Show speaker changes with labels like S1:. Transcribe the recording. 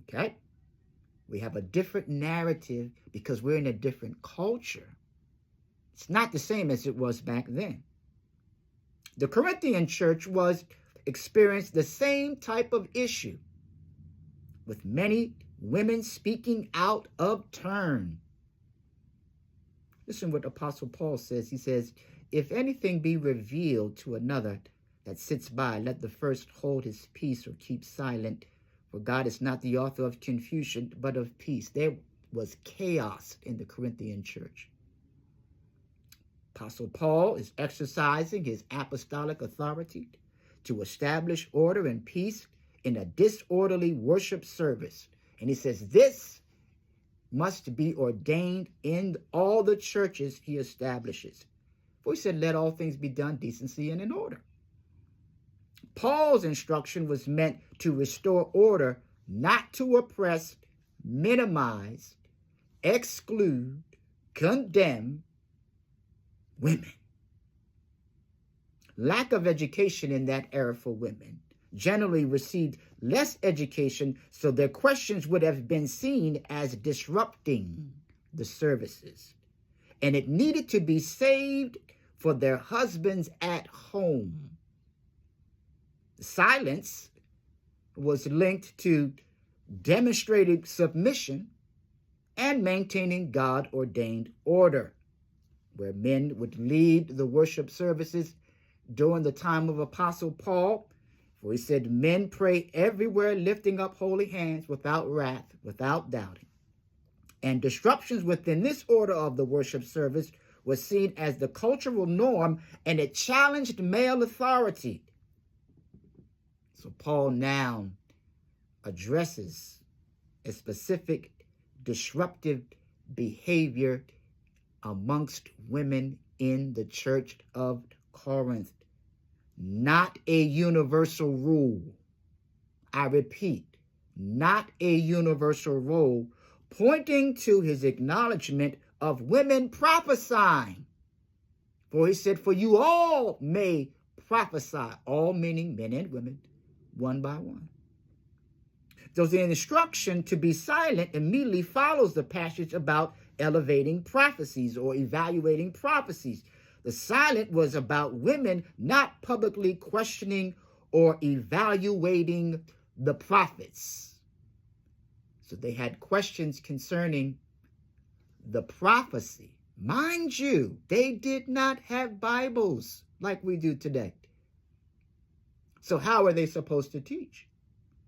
S1: Okay? We have a different narrative because we're in a different culture. It's not the same as it was back then. The Corinthian church experienced the same type of issue, with many women speaking out of turn. Listen what Apostle Paul says. He says, if anything be revealed to another that sits by, let the first hold his peace or keep silent, for God is not the author of confusion, but of peace. There was chaos in the Corinthian church. Apostle Paul is exercising his apostolic authority to establish order and peace in a disorderly worship service. And he says this must be ordained in all the churches he establishes. For he said, let all things be done decency and in order. Paul's instruction was meant to restore order, not to oppress, minimize, exclude, condemn women. Lack of education in that era for women generally received less education, so their questions would have been seen as disrupting the services. And it needed to be saved for their husbands at home. Silence was linked to demonstrated submission and maintaining God-ordained order, where men would lead the worship services during the time of Apostle Paul. For he said, men pray everywhere, lifting up holy hands without wrath, without doubting. And disruptions within this order of the worship service was seen as the cultural norm, and it challenged male authority. So Paul now addresses a specific disruptive behavior amongst women in the church of Corinth. Not a universal rule. I repeat, not a universal rule, pointing to his acknowledgement of women prophesying. For he said, for you all may prophesy, all meaning men and women, one by one. So the instruction to be silent immediately follows the passage about elevating prophecies or evaluating prophecies. The silent was about women not publicly questioning or evaluating the prophets. So they had questions concerning the prophecy. Mind you, they did not have Bibles like we do today. So how are they supposed to teach?